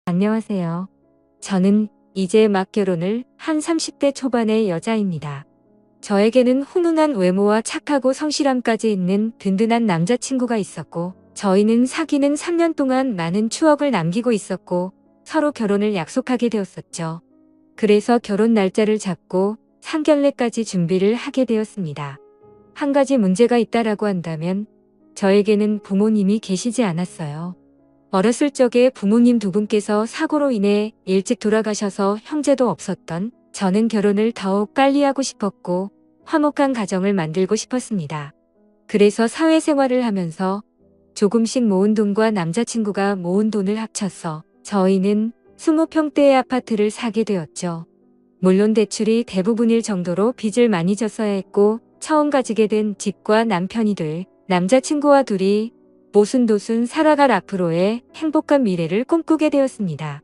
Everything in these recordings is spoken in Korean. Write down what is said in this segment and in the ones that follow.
안녕하세요. 저는 이제 막 결혼을 한 30대 초반의 여자입니다. 저에게는 훈훈한 외모와 착하고 성실함까지 있는 든든한 남자친구가 있었고, 저희는 사귀는 3년 동안 많은 추억을 남기고 있었고, 서로 결혼을 약속하게 되었었죠. 그래서 결혼 날짜를 잡고 상견례까지 준비를 하게 되었습니다. 한 가지 문제가 있다라고 한다면, 저에게는 부모님이 계시지 않았어요. 어렸을 적에 부모님 두 분께서 사고로 인해 일찍 돌아가셔서 형제도 없었던 저는 결혼을 더욱 빨리 하고 싶었고 화목한 가정을 만들고 싶었습니다. 그래서 사회생활을 하면서 조금씩 모은 돈과 남자친구가 모은 돈을 합쳐서 저희는 20평대의 아파트를 사게 되었죠. 물론 대출이 대부분일 정도로 빚을 많이 졌어야 했고 처음 가지게 된 집과 남편이 될 남자친구와 둘이 오순도순 살아갈 앞으로의 행복한 미래를 꿈꾸게 되었습니다.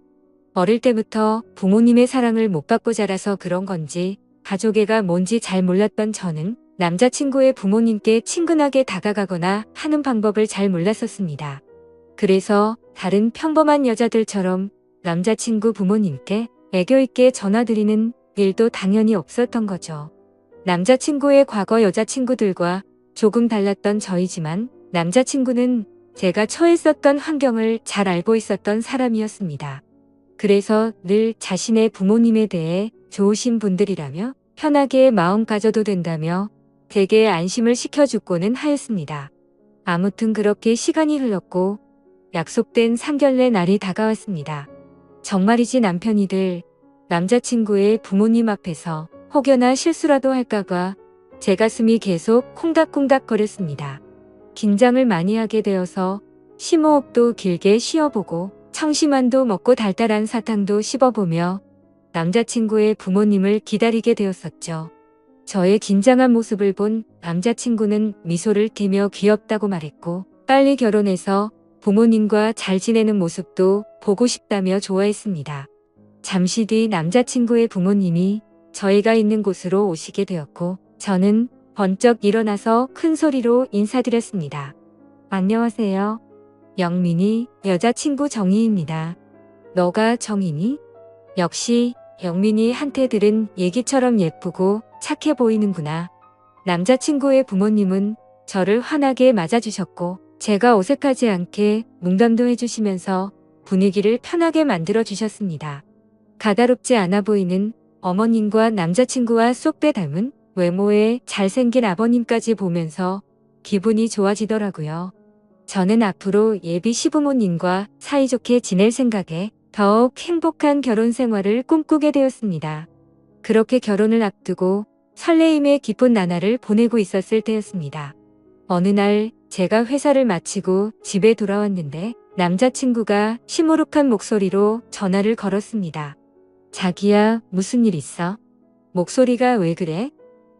어릴 때부터 부모님의 사랑을 못 받고 자라서 그런 건지 가족애가 뭔지 잘 몰랐던 저는 남자친구의 부모님께 친근하게 다가가거나 하는 방법을 잘 몰랐었습니다. 그래서 다른 평범한 여자들처럼 남자친구 부모님께 애교 있게 전화드리는 일도 당연히 없었던 거죠. 남자친구의 과거 여자친구들과 조금 달랐던 저이지만 남자친구는 제가 처했었던 환경을 잘 알고 있었던 사람이었습니다. 그래서 늘 자신의 부모님에 대해 좋으신 분들이라며 편하게 마음 가져도 된다며 되게 안심을 시켜주고는 하였습니다. 아무튼 그렇게 시간이 흘렀고 약속된 상견례 날이 다가왔습니다. 정말이지 남편이들 남자친구의 부모님 앞에서 혹여나 실수라도 할까봐 제 가슴이 계속 콩닥콩닥 거렸습니다. 긴장을 많이 하게 되어서 심호흡도 길게 쉬어보고 청심환도 먹고 달달한 사탕도 씹어보며 남자친구의 부모님을 기다리게 되었었죠. 저의 긴장한 모습을 본 남자친구는 미소를 띠며 귀엽다고 말했고 빨리 결혼해서 부모님과 잘 지내는 모습도 보고 싶다며 좋아했습니다. 잠시 뒤 남자친구의 부모님이 저희가 있는 곳으로 오시게 되었고 저는 번쩍 일어나서 큰 소리로 인사드렸습니다. 안녕하세요. 영민이 여자친구 정희입니다. 너가 정희니? 역시 영민이한테 들은 얘기처럼 예쁘고 착해 보이는구나. 남자친구의 부모님은 저를 환하게 맞아주셨고 제가 어색하지 않게 농담도 해주시면서 분위기를 편하게 만들어 주셨습니다. 가다롭지 않아 보이는 어머님과 남자친구와 쏙 빼 닮은 외모에 잘생긴 아버님까지 보면서 기분이 좋아지더라고요. 저는 앞으로 예비 시부모님과 사이좋게 지낼 생각에 더욱 행복한 결혼 생활을 꿈꾸게 되었습니다. 그렇게 결혼을 앞두고 설레임의 깊은 나날을 보내고 있었을 때였습니다. 어느 날 제가 회사를 마치고 집에 돌아왔는데 남자친구가 시무룩한 목소리로 전화를 걸었습니다. 자기야, 무슨 일 있어? 목소리가 왜 그래?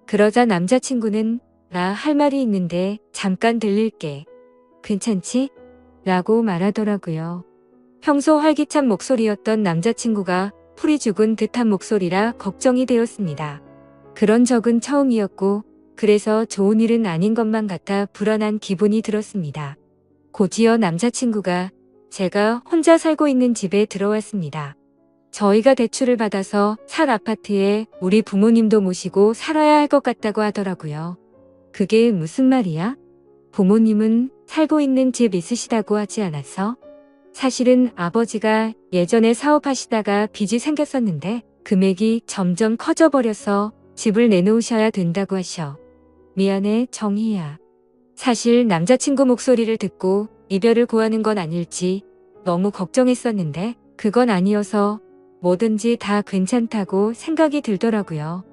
그러자 남자친구는 나 할 말이 있는데 잠깐 들릴게. 괜찮지? 라고 말하더라고요. 평소 활기찬 목소리였던 남자친구가 풀이 죽은 듯한 목소리라 걱정이 되었습니다. 그런 적은 처음이었고 그래서 좋은 일은 아닌 것만 같아 불안한 기분이 들었습니다. 곧이어 남자친구가 제가 혼자 살고 있는 집에 들어왔습니다. 저희가 대출을 받아서 살 아파트에 우리 부모님도 모시고 살아야 할 것 같다고 하더라고요. 그게 무슨 말이야? 부모님은 살고 있는 집 있으시다고 하지 않았어? 사실은 아버지가 예전에 사업하시다가 빚이 생겼었는데 금액이 점점 커져버려서 집을 내놓으셔야 된다고 하셔. 미안해, 정희야. 사실 남자친구 목소리를 듣고 이별을 고하는 건 아닐지 너무 걱정했었는데 그건 아니어서 뭐든지 다 괜찮다고 생각이 들더라고요.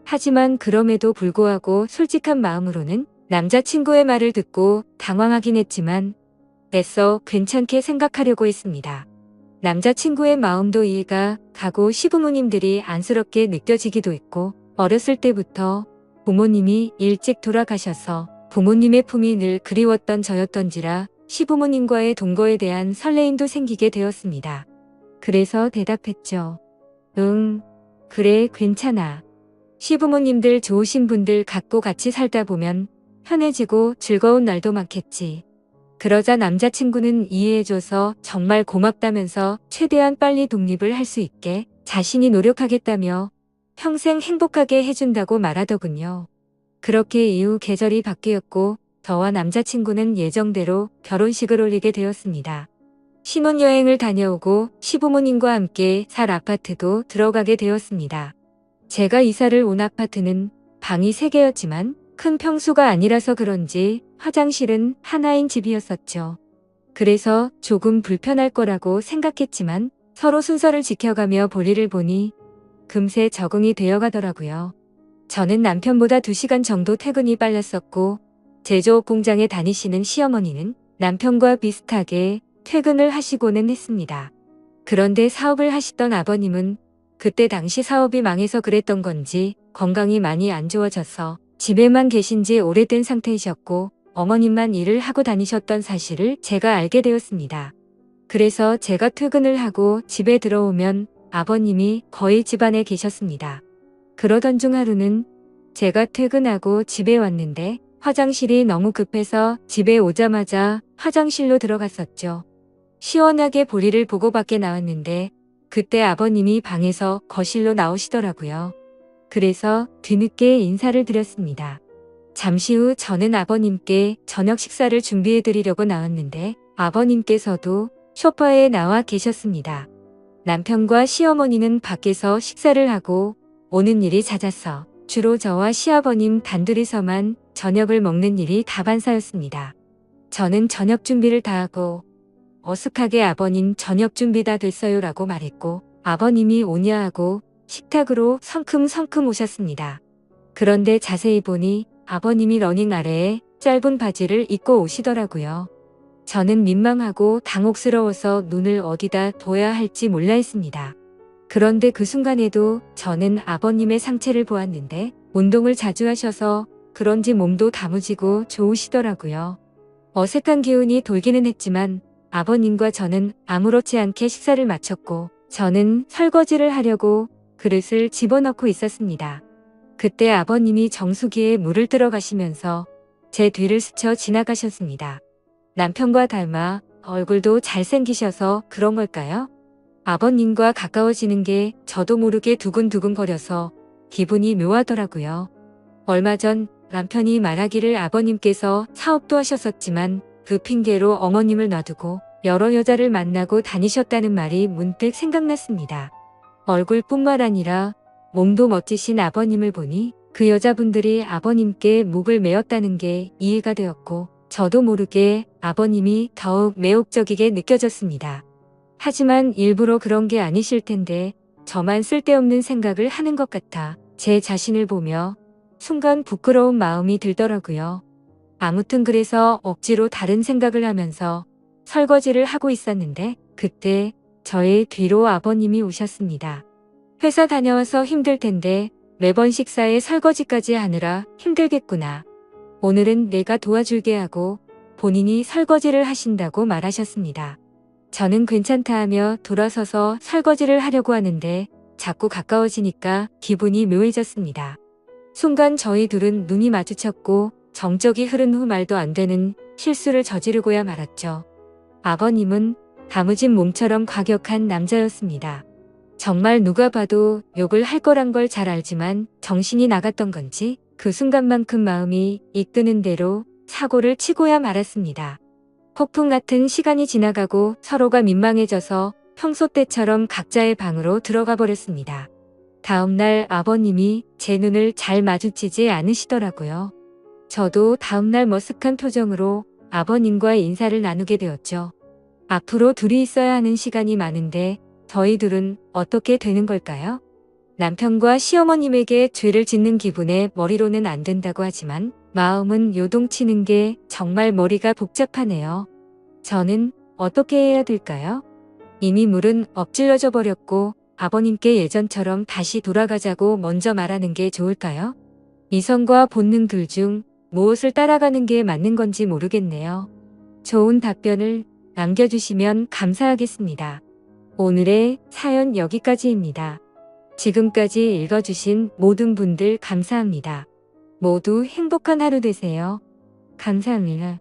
하지만 그럼에도 불구하고 솔직한 마음으로는 남자친구의 말을 듣고 당황하긴 했지만 애써 괜찮게 생각하려고 했습니다. 남자친구의 마음도 이해가 가고 시부모님들이 안쓰럽게 느껴지기도 했고 어렸을 때부터 부모님이 일찍 돌아가셔서 부모님의 품이 늘 그리웠던 저였던지라 시부모님과의 동거에 대한 설레임도 생기게 되었습니다. 그래서 대답했죠. 응, 그래, 괜찮아. 시부모님들 좋으신 분들 갖고 같이 살다 보면 편해지고 즐거운 날도 많겠지. 그러자 남자친구는 이해해줘서 정말 고맙다면서 최대한 빨리 독립을 할 수 있게 자신이 노력하겠다며 평생 행복하게 해준다고 말하더군요. 그렇게 이후 계절이 바뀌었고 저와 남자친구는 예정대로 결혼식을 올리게 되었습니다. 신혼여행을 다녀오고 시부모님과 함께 살 아파트도 들어가게 되었습니다. 제가 이사를 온 아파트는 방이 3개였지만 큰 평수가 아니라서 그런지 화장실은 하나인 집이었었죠. 그래서 조금 불편할 거라고 생각했지만 서로 순서를 지켜가며 볼일을 보니 금세 적응이 되어 가더라고요. 저는 남편보다 2시간 정도 퇴근이 빨랐었고 제조업 공장에 다니시는 시어머니는 남편과 비슷하게 퇴근을 하시고는 했습니다. 그런데 사업을 하시던 아버님은 그때 당시 사업이 망해서 그랬던 건지 건강이 많이 안 좋아져서 집에만 계신 지 오래된 상태이셨고 어머님만 일을 하고 다니셨던 사실을 제가 알게 되었습니다. 그래서 제가 퇴근을 하고 집에 들어오면 아버님이 거의 집안에 계셨습니다. 그러던 중 하루는 제가 퇴근하고 집에 왔는데 화장실이 너무 급해서 집에 오자마자 화장실로 들어갔었죠. 시원하게 볼일을 보고 밖에 나왔는데 그때 아버님이 방에서 거실로 나오시더라고요. 그래서 뒤늦게 인사를 드렸습니다. 잠시 후 저는 아버님께 저녁 식사를 준비해 드리려고 나왔는데 아버님께서도 소파에 나와 계셨습니다. 남편과 시어머니는 밖에서 식사를 하고 오는 일이 잦아서 주로 저와 시아버님 단둘이서만 저녁을 먹는 일이 다반사였습니다. 저는 저녁 준비를 다 하고 어색하게 아버님 저녁 준비 다 됐어요 라고 말했고 아버님이 오냐 하고 식탁으로 성큼성큼 오셨습니다. 그런데 자세히 보니 아버님이 러닝 아래에 짧은 바지를 입고 오시더라고요. 저는 민망하고 당혹스러워서 눈을 어디다 둬야 할지 몰라 했습니다. 그런데 그 순간에도 저는 아버님의 상체를 보았는데 운동을 자주 하셔서 그런지 몸도 다무지고 좋으시더라고요. 어색한 기운이 돌기는 했지만 아버님과 저는 아무렇지 않게 식사를 마쳤고 저는 설거지를 하려고 그릇을 집어넣고 있었습니다. 그때 아버님이 정수기에 물을 들어 가시면서 제 뒤를 스쳐 지나가셨습니다. 남편과 닮아 얼굴도 잘생기셔서 그런 걸까요? 아버님과 가까워지는 게 저도 모르게 두근두근거려서 기분이 묘하더라고요. 얼마 전 남편이 말하기를 아버님께서 사업도 하셨었지만 그 핑계로 어머님을 놔두고 여러 여자를 만나고 다니셨다는 말이 문득 생각났습니다. 얼굴뿐만 아니라 몸도 멋지신 아버님을 보니 그 여자분들이 아버님께 목을 메었다는 게 이해가 되었고 저도 모르게 아버님이 더욱 매혹적이게 느껴졌습니다. 하지만 일부러 그런 게 아니실 텐데 저만 쓸데없는 생각을 하는 것 같아 제 자신을 보며 순간 부끄러운 마음이 들더라고요. 아무튼 그래서 억지로 다른 생각을 하면서 설거지를 하고 있었는데 그때 저의 뒤로 아버님이 오셨습니다. 회사 다녀와서 힘들 텐데 매번 식사에 설거지까지 하느라 힘들겠구나. 오늘은 내가 도와줄게 하고 본인이 설거지를 하신다고 말하셨습니다. 저는 괜찮다 하며 돌아서서 설거지를 하려고 하는데 자꾸 가까워지니까 기분이 묘해졌습니다. 순간 저희 둘은 눈이 마주쳤고 정적이 흐른 후 말도 안 되는 실수를 저지르고야 말았죠. 아버님은 다무진 몸처럼 과격한 남자였습니다. 정말 누가 봐도 욕을 할 거란 걸 잘 알지만 정신이 나갔던 건지 그 순간만큼 마음이 이끄는 대로 사고를 치고야 말았습니다. 폭풍 같은 시간이 지나가고 서로가 민망해져서 평소 때처럼 각자의 방으로 들어가 버렸습니다. 다음날 아버님이 제 눈을 잘 마주치지 않으시더라고요. 저도 다음날 머쓱한 표정으로 아버님과 인사를 나누게 되었죠. 앞으로 둘이 있어야 하는 시간이 많은데 저희 둘은 어떻게 되는 걸까요? 남편과 시어머님에게 죄를 짓는 기분에 머리로는 안 된다고 하지만 마음은 요동치는 게 정말 머리가 복잡하네요. 저는 어떻게 해야 될까요? 이미 물은 엎질러져 버렸고 아버님께 예전처럼 다시 돌아가자고 먼저 말하는 게 좋을까요? 이성과 본능 둘 중 무엇을 따라가는 게 맞는 건지 모르겠네요. 좋은 답변을 남겨주시면 감사하겠습니다. 오늘의 사연 여기까지입니다. 지금까지 읽어주신 모든 분들 감사합니다. 모두 행복한 하루 되세요. 감사합니다.